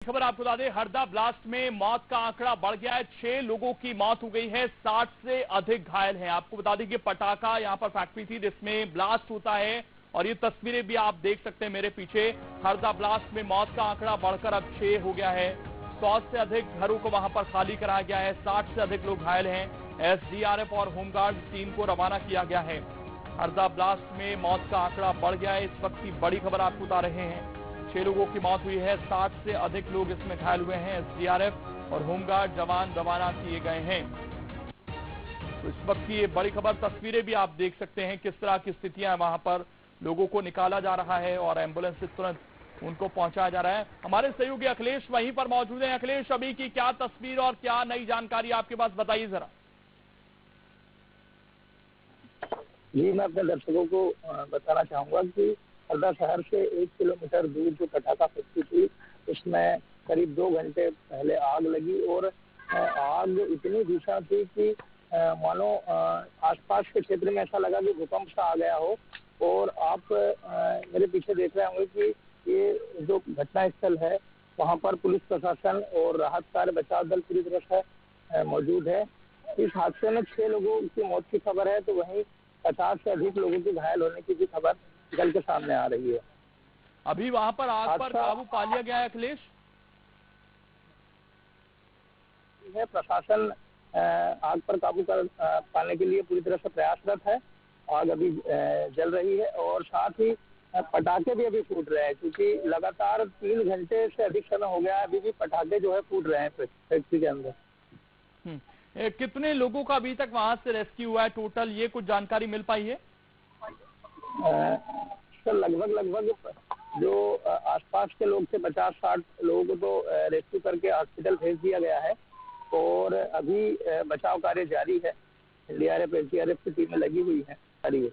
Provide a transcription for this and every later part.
खबर आपको बता दें, हरदा ब्लास्ट में मौत का आंकड़ा बढ़ गया है। 6 लोगों की मौत हो गई है, 60 से अधिक घायल हैं। आपको बता दें कि पटाखा यहां पर फैक्ट्री थी जिसमें ब्लास्ट होता है और ये तस्वीरें भी आप देख सकते हैं मेरे पीछे। हरदा ब्लास्ट में मौत का आंकड़ा बढ़कर अब 6 हो गया है। 100 से अधिक घरों को वहां पर खाली कराया गया है। 60 से अधिक लोग घायल हैं। एसडीआरएफ और होमगार्ड टीम को रवाना किया गया है। हरदा ब्लास्ट में मौत का आंकड़ा बढ़ गया है। इस वक्त की बड़ी खबर आपको बता रहे हैं, 6 लोगों की मौत हुई है, 60 से अधिक लोग इसमें घायल हुए हैं। एसडीआरएफ और होमगार्ड जवान रवाना किए गए हैं। तो इस वक्त की ये बड़ी खबर, तस्वीरें भी आप देख सकते हैं किस तरह की स्थितियां हैं। वहां पर लोगों को निकाला जा रहा है और एम्बुलेंस से तुरंत उनको पहुंचाया जा रहा है। हमारे सहयोगी अखिलेश वहीं पर मौजूद हैं। अखिलेश, अभी की क्या तस्वीर और क्या नई जानकारी आपके पास, बताइए जरा। जी, मैं अपने दर्शकों को बताना चाहूंगा कि हरदा शहर से 1 किलोमीटर दूर जो पटाखा फैक्ट्री थी, उसमें करीब 2 घंटे पहले आग लगी और आग इतनी भीषण थी कि मानो आसपास के क्षेत्र में ऐसा लगा कि भूकंप सा आ गया हो। और आप मेरे पीछे देख रहे होंगे कि ये जो घटना स्थल है, वहाँ पर पुलिस प्रशासन और राहत कार्य बचाव दल पूरी तरह से मौजूद है। इस हादसे में 6 लोगों की मौत की खबर है, तो वहीं 50 से अधिक लोगों के घायल होने की भी खबर निकल के सामने आ रही है। अभी वहां पर आग पर काबू पा लिया गया है अखिलेश? प्रशासन आग पर काबू पाने के लिए पूरी तरह से प्रयासरत है। आग अभी जल रही है और साथ ही पटाखे भी अभी फूट रहे हैं, क्योंकि लगातार 3 घंटे से अधिक समय हो गया है, अभी भी पटाखे जो है फूट रहे हैं फैक्ट्री के अंदर। कितने लोगों का अभी तक वहां से रेस्क्यू हुआ है टोटल, ये कुछ जानकारी मिल पाई है? सर, लगभग जो आसपास के लोग थे 50-60 लोगों को तो रेस्क्यू करके हॉस्पिटल भेज दिया गया है और अभी बचाव कार्य जारी है। एनडीआरएफ एसडीआरएफ की टीमें लगी हुई है सारी है।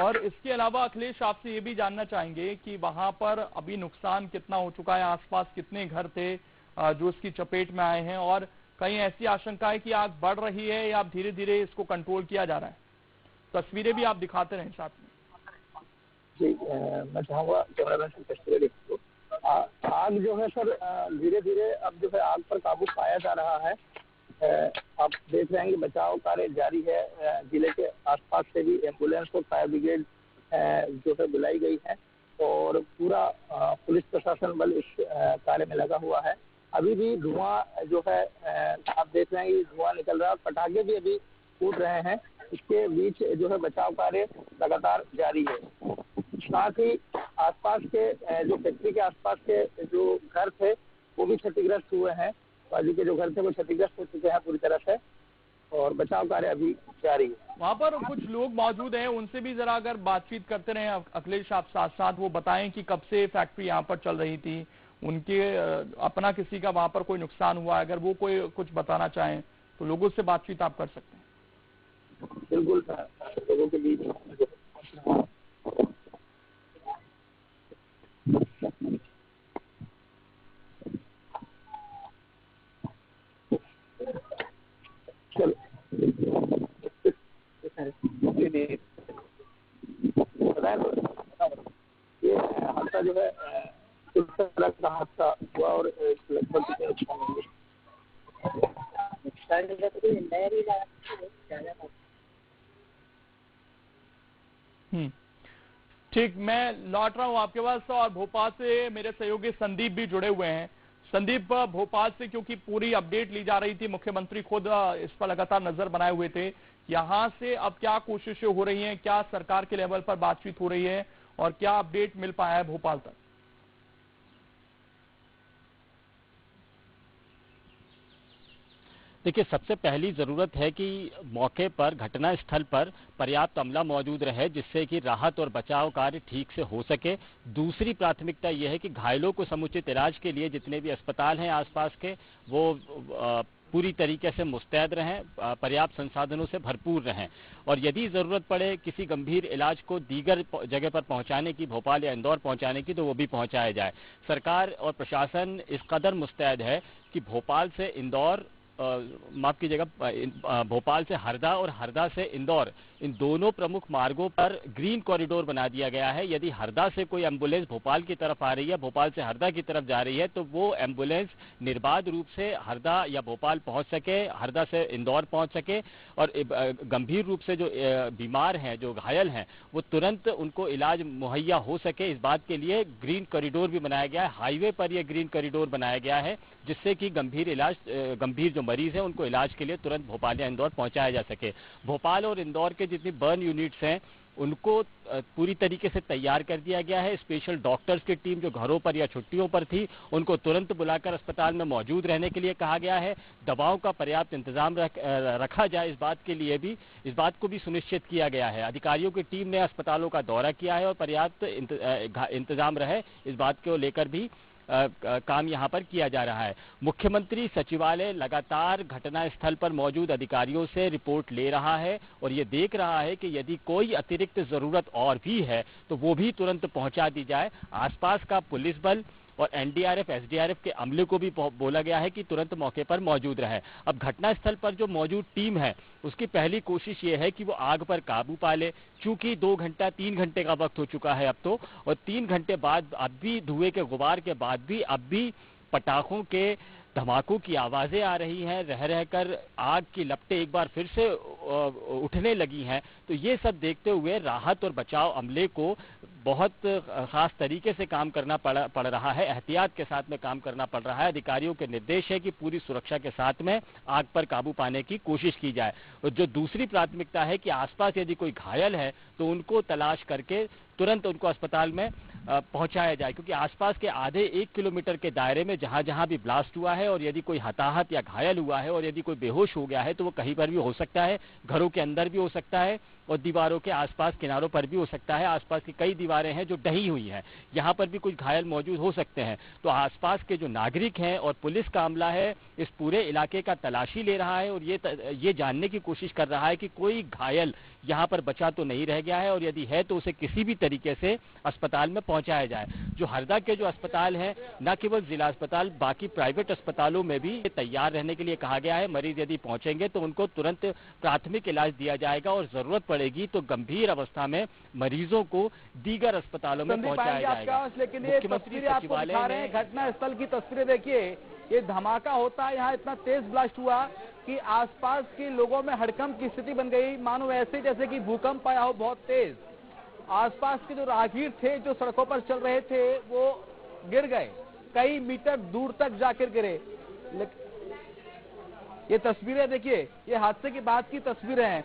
और इसके अलावा अखिलेश, आपसे ये भी जानना चाहेंगे कि वहां पर अभी नुकसान कितना हो चुका है, आसपास कितने घर थे जो इसकी चपेट में आए हैं, और कहीं ऐसी आशंका है कि आग बढ़ रही है या धीरे धीरे इसको कंट्रोल किया जा रहा है? तस्वीरें भी आप दिखाते रहें साथ में। जी, मैं चाहूँगा कैमरामैन से तस्वीरें को। आग जो है सर, धीरे धीरे अब जो है आग पर काबू पाया जा रहा है। आप देख रहे हैं कि बचाव कार्य जारी है। जिले के आसपास से भी एम्बुलेंस और फायर ब्रिगेड जो है बुलाई गई है और पूरा पुलिस प्रशासन बल इस कार्य में लगा हुआ है। अभी भी धुआं जो है आप देख रहे हैं कि धुआं निकल रहा है, पटाखे भी अभी फूट रहे हैं। इसके बीच जो है बचाव कार्य लगातार जारी है। साथ ही आसपास के जो फैक्ट्री के आसपास के जो घर थे वो भी क्षतिग्रस्त हुए हैं। बाजू के जो घर थे वो क्षतिग्रस्त हो चुके हैं पूरी तरह से और बचाव कार्य अभी जारी है। वहां पर कुछ लोग मौजूद हैं, उनसे भी जरा अगर बातचीत करते रहे अखिलेश, आप साथ साथ वो बताएं कि कब से फैक्ट्री यहाँ पर चल रही थी, उनके अपना किसी का वहां पर कोई नुकसान हुआ, अगर वो कोई कुछ बताना चाहें तो लोगों से बातचीत आप कर सकते हैं। बिल्कुल, लोगों के बीच ये हादसा जो है किस तरह का हादसा हुआ और लगभग कितने नुकसान होंगे। ठीक, मैं लौट रहा हूं आपके पास और भोपाल से मेरे सहयोगी संदीप भी जुड़े हुए हैं। संदीप, भोपाल से क्योंकि पूरी अपडेट ली जा रही थी, मुख्यमंत्री खुद इस पर लगातार नजर बनाए हुए थे, यहां से अब क्या कोशिशें हो रही हैं, क्या सरकार के लेवल पर बातचीत हो रही है और क्या अपडेट मिल पाया है भोपाल तक? देखिए, सबसे पहली ज़रूरत है कि मौके पर, घटना स्थल पर पर्याप्त अमला मौजूद रहे जिससे कि राहत और बचाव कार्य ठीक से हो सके। दूसरी प्राथमिकता यह है कि घायलों को समुचित इलाज के लिए जितने भी अस्पताल हैं आसपास के, वो पूरी तरीके से मुस्तैद रहें, पर्याप्त संसाधनों से भरपूर रहें और यदि ज़रूरत पड़े किसी गंभीर इलाज को दीगर जगह पर पहुंचाने की, भोपाल या इंदौर पहुंचाने की, तो वो भी पहुंचाया जाए। सरकार और प्रशासन इस कदर मुस्तैद है कि भोपाल से इंदौर माफ कीजिएगा, भोपाल से हरदा और हरदा से इंदौर, इन दोनों प्रमुख मार्गों पर ग्रीन कॉरिडोर बना दिया गया है। यदि हरदा से कोई एम्बुलेंस भोपाल की तरफ आ रही है, भोपाल से हरदा की तरफ जा रही है, तो वो एम्बुलेंस निर्बाध रूप से हरदा या भोपाल पहुंच सके, हरदा से इंदौर पहुंच सके, और गंभीर रूप से जो बीमार हैं, जो घायल हैं, वो तुरंत उनको इलाज मुहैया हो सके, इस बात के लिए ग्रीन कॉरिडोर भी बनाया गया है। हाईवे पर यह ग्रीन कॉरिडोर बनाया गया है जिससे कि गंभीर जो मरीज हैं उनको इलाज के लिए तुरंत भोपाल या इंदौर पहुंचाया जा सके। भोपाल और इंदौर के जितनी बर्न यूनिट्स हैं उनको पूरी तरीके से तैयार कर दिया गया है। स्पेशल डॉक्टर्स की टीम जो घरों पर या छुट्टियों पर थी उनको तुरंत बुलाकर अस्पताल में मौजूद रहने के लिए कहा गया है। दवाओं का पर्याप्त इंतजाम रखा जाए, इस बात को भी सुनिश्चित किया गया है। अधिकारियों की टीम ने अस्पतालों का दौरा किया है और पर्याप्त इंतजाम रहे, इस बात को लेकर भी काम यहां पर किया जा रहा है। मुख्यमंत्री सचिवालय लगातार घटनास्थल पर मौजूद अधिकारियों से रिपोर्ट ले रहा है और ये देख रहा है कि यदि कोई अतिरिक्त जरूरत और भी है तो वो भी तुरंत पहुंचा दी जाए। आसपास का पुलिस बल और एनडीआरएफ, एसडीआरएफ के अमले को भी बोला गया है कि तुरंत मौके पर मौजूद रहे। अब घटनास्थल पर जो मौजूद टीम है उसकी पहली कोशिश ये है कि वो आग पर काबू पा ले। चूंकि 3 घंटे का वक्त हो चुका है अब तो, और 3 घंटे बाद अब भी धुएं के गुबार के बाद भी अब भी पटाखों के धमाकों की आवाजें आ रही हैं, रह रहकर आग की लपटें एक बार फिर से उठने लगी हैं। तो ये सब देखते हुए राहत और बचाव अमले को बहुत खास तरीके से काम करना पड़ रहा है, एहतियात के साथ में काम करना पड़ रहा है। अधिकारियों के निर्देश है कि पूरी सुरक्षा के साथ में आग पर काबू पाने की कोशिश की जाए। और जो दूसरी प्राथमिकता है कि आसपास यदि कोई घायल है तो उनको तलाश करके तुरंत उनको अस्पताल में पहुंचाया जाए, क्योंकि आसपास के आधे 1 किलोमीटर के दायरे में जहां जहां भी ब्लास्ट हुआ है और यदि कोई हताहत या घायल हुआ है और यदि कोई बेहोश हो गया है तो वो कहीं पर भी हो सकता है, घरों के अंदर भी हो सकता है और दीवारों के आसपास किनारों पर भी हो सकता है। आसपास की कई दीवारें हैं जो ढही हुई हैं, यहाँ पर भी कुछ घायल मौजूद हो सकते हैं। तो आसपास के जो नागरिक हैं और पुलिस का अमला है इस पूरे इलाके का तलाशी ले रहा है और ये जानने की कोशिश कर रहा है कि कोई घायल यहाँ पर बचा तो नहीं रह गया है, और यदि है तो उसे किसी भी तरीके से अस्पताल में पहुंचाया जाए। जो हरदा के जो अस्पताल हैं, न केवल जिला अस्पताल, बाकी प्राइवेट अस्पतालों में भी तैयार रहने के लिए कहा गया है। मरीज यदि पहुंचेंगे तो उनको तुरंत प्राथमिक इलाज दिया जाएगा और जरूरत पड़ेगी तो गंभीर अवस्था में मरीजों को दीगर अस्पतालों में पहुंचाया जाएगा। लेकिन ये तस्वीरें आपको दिखा रहे हैं, घटना स्थल की तस्वीरें देखिए, ये धमाका होता है, यहाँ इतना तेज ब्लास्ट हुआ कि आसपास के लोगों में हड़कंप की स्थिति बन गई, मानो ऐसे जैसे कि भूकंप आया हो बहुत तेज। आसपास के जो राहगीर थे जो सड़कों पर चल रहे थे वो गिर गए, कई मीटर दूर तक जाकर गिरे। ये तस्वीरें देखिए, ये हादसे के बाद की तस्वीरें हैं,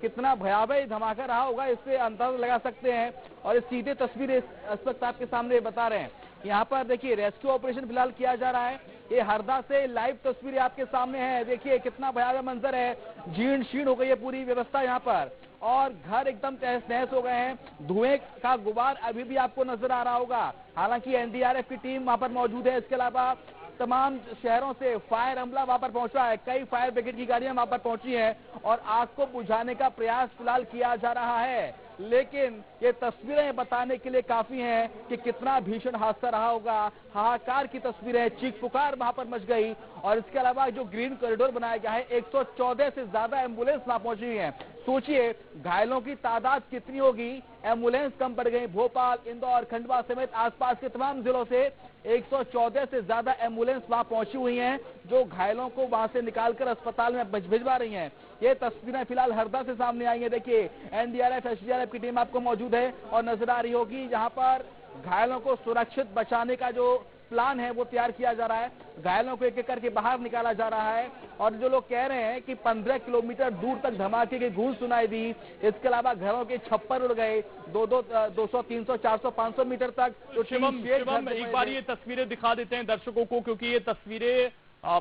कितना भयावह धमाका रहा होगा इससे अंदाजा लगा सकते हैं। और ये सीधे तस्वीरें इस वक्त आपके सामने बता रहे हैं। यहाँ पर देखिए रेस्क्यू ऑपरेशन फिलहाल किया जा रहा है। ये हरदा से लाइव तस्वीरें आपके सामने है, देखिए कितना भयावह मंजर है, जीर्ण शीर्ण हो गई है पूरी व्यवस्था यहाँ पर और घर एकदम तहस नहस हो गए हैं। धुएं का गुबार अभी भी आपको नजर आ रहा होगा। हालांकि एनडीआरएफ की टीम वहां पर मौजूद है, इसके अलावा तमाम शहरों से फायर अमला वहां पर पहुंचा है, कई फायर ब्रिगेड की गाड़ियां वहां पर पहुंची हैं और आग को बुझाने का प्रयास फिलहाल किया जा रहा है। लेकिन ये तस्वीरें बताने के लिए काफी हैं कि कितना भीषण हादसा रहा होगा। हाहाकार की तस्वीरें, चीख पुकार वहां पर मच गई। और इसके अलावा जो ग्रीन कॉरिडोर बनाया गया है, 114 से ज्यादा एम्बुलेंस वहां पहुंची हुई है। सोचिए घायलों की तादाद कितनी होगी। एम्बुलेंस कम पड़ गई, भोपाल, इंदौर, खंडवा समेत आसपास के तमाम जिलों से 114 से ज्यादा एम्बुलेंस वहां पहुंची हुई हैं, जो घायलों को वहां से निकालकर अस्पताल में भिजवा रही हैं। ये तस्वीरें फिलहाल हरदा से सामने आई हैं। देखिए एनडीआरएफ, एसडीआरएफ की टीम आपको मौजूद है और नजर आ रही होगी, जहां पर घायलों को सुरक्षित बचाने का जो प्लान है वो तैयार किया जा रहा है। घायलों को एक एक करके बाहर निकाला जा रहा है और जो लोग कह रहे हैं कि 15 किलोमीटर दूर तक धमाके की गूंज सुनाई दी, इसके अलावा घरों के छप्पर उड़ गए 200, 300, 400, 500 मीटर तक। तो शिवम एक बार ये तस्वीरें दिखा देते हैं दर्शकों को, क्योंकि ये तस्वीरें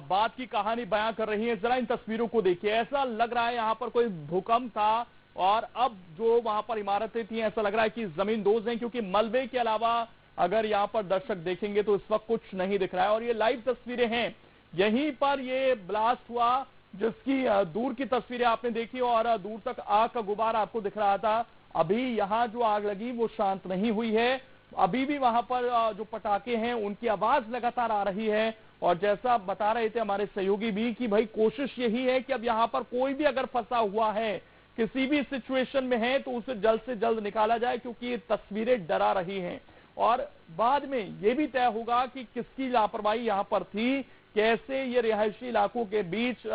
बात की कहानी बयां कर रही हैं। जरा इन तस्वीरों को देखिए, ऐसा लग रहा है यहाँ पर कोई भूकंप था और अब जो वहां पर इमारतें थी ऐसा लग रहा है कि जमीन दोज हैं, क्योंकि मलबे के अलावा अगर यहाँ पर दर्शक देखेंगे तो इस वक्त कुछ नहीं दिख रहा है। और ये लाइव तस्वीरें हैं, यहीं पर ये ब्लास्ट हुआ जिसकी दूर की तस्वीरें आपने देखी और दूर तक आग का गुबार आपको दिख रहा था। अभी यहाँ जो आग लगी वो शांत नहीं हुई है अभी भी वहां पर जो पटाखे हैं उनकी आवाज लगातार आ रही है। और जैसा बता रहे थे हमारे सहयोगी भी कि भाई कोशिश यही है कि अब यहां पर कोई भी अगर फंसा हुआ है, किसी भी सिचुएशन में है, तो उसे जल्द से जल्द निकाला जाए, क्योंकि ये तस्वीरें डरा रही हैं। और बाद में ये भी तय होगा कि किसकी लापरवाही यहां पर थी, कैसे ये रिहायशी इलाकों के बीच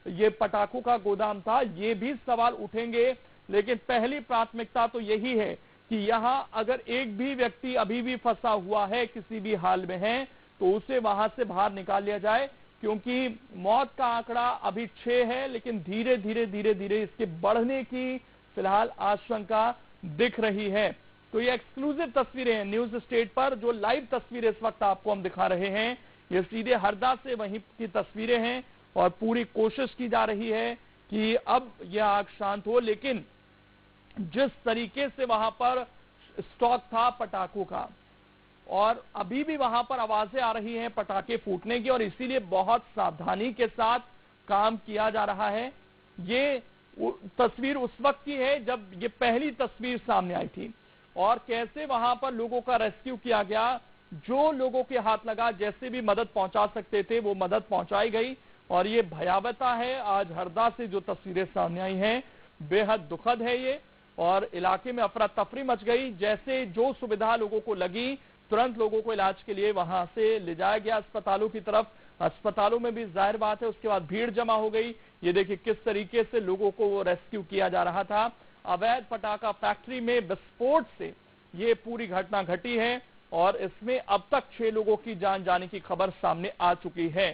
ये पटाखों का गोदाम था, ये भी सवाल उठेंगे। लेकिन पहली प्राथमिकता तो यही है कि यहां अगर एक भी व्यक्ति अभी भी फंसा हुआ है, किसी भी हाल में है, तो उसे वहां से बाहर निकाल लिया जाए, क्योंकि मौत का आंकड़ा अभी 6 है, लेकिन धीरे धीरे इसके बढ़ने की फिलहाल आशंका दिख रही है। तो ये एक्सक्लूसिव तस्वीरें हैं न्यूज स्टेट पर, जो लाइव तस्वीरें इस वक्त आपको हम दिखा रहे हैं, ये सीधे हरदा से वहीं की तस्वीरें हैं। और पूरी कोशिश की जा रही है कि अब यह आग शांत हो, लेकिन जिस तरीके से वहां पर स्टॉक था पटाखों का, और अभी भी वहां पर आवाजें आ रही हैं पटाखे फूटने की, और इसीलिए बहुत सावधानी के साथ काम किया जा रहा है। ये तस्वीर उस वक्त की है जब ये पहली तस्वीर सामने आई थी, और कैसे वहां पर लोगों का रेस्क्यू किया गया। जो लोगों के हाथ लगा, जैसे भी मदद पहुंचा सकते थे वो मदद पहुंचाई गई। और ये भयावहता है, आज हरदा से जो तस्वीरें सामने आई हैं बेहद दुखद है ये। और इलाके में अफरा तफरी मच गई। जैसे जो सुविधा लोगों को लगी, तुरंत लोगों को इलाज के लिए वहां से ले जाया गया अस्पतालों की तरफ। अस्पतालों में भी जाहिर बात है उसके बाद भीड़ जमा हो गई। ये देखिए किस तरीके से लोगों को रेस्क्यू किया जा रहा था। अवैध पटाखा फैक्ट्री में विस्फोट से ये पूरी घटना घटी है, और इसमें अब तक 6 लोगों की जान जाने की खबर सामने आ चुकी है।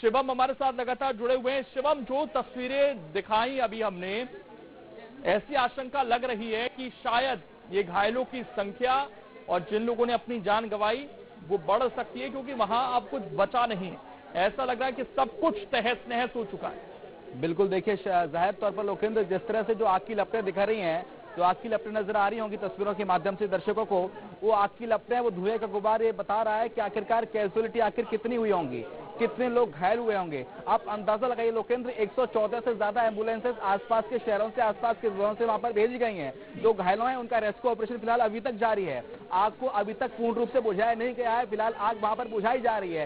शिवम हमारे साथ लगातार जुड़े हुए हैं। शिवम, जो तस्वीरें दिखाई अभी हमने, ऐसी आशंका लग रही है कि शायद ये घायलों की संख्या और जिन लोगों ने अपनी जान गंवाई वो बढ़ सकती है, क्योंकि वहां अब कुछ बचा नहीं है। ऐसा लग रहा है कि सब कुछ तहस नहस हो चुका है। बिल्कुल, देखिए जाहिर तौर पर लोकेंद्र, जिस तरह से जो आग की लपटें दिखा रही हैं, जो आग की लपटें नजर आ रही होंगी तस्वीरों के माध्यम से दर्शकों को, वो आग की लपटें, वो धुएं का गुबार ये बता रहा है कि आखिरकार कैजुअलिटी आखिर कितनी हुई होंगी, कितने लोग घायल हुए होंगे। आप अंदाजा लगाइए लोकेंद्र, 114 से ज्यादा एम्बुलेंसेस आसपास के शहरों से, आसपास के जिलों से वहां पर भेजी गई हैं। जो घायलों हैं उनका रेस्क्यू ऑपरेशन फिलहाल अभी तक जारी है। आग को अभी तक पूर्ण रूप से बुझाया नहीं गया है, फिलहाल आग वहां पर बुझाई जा रही है।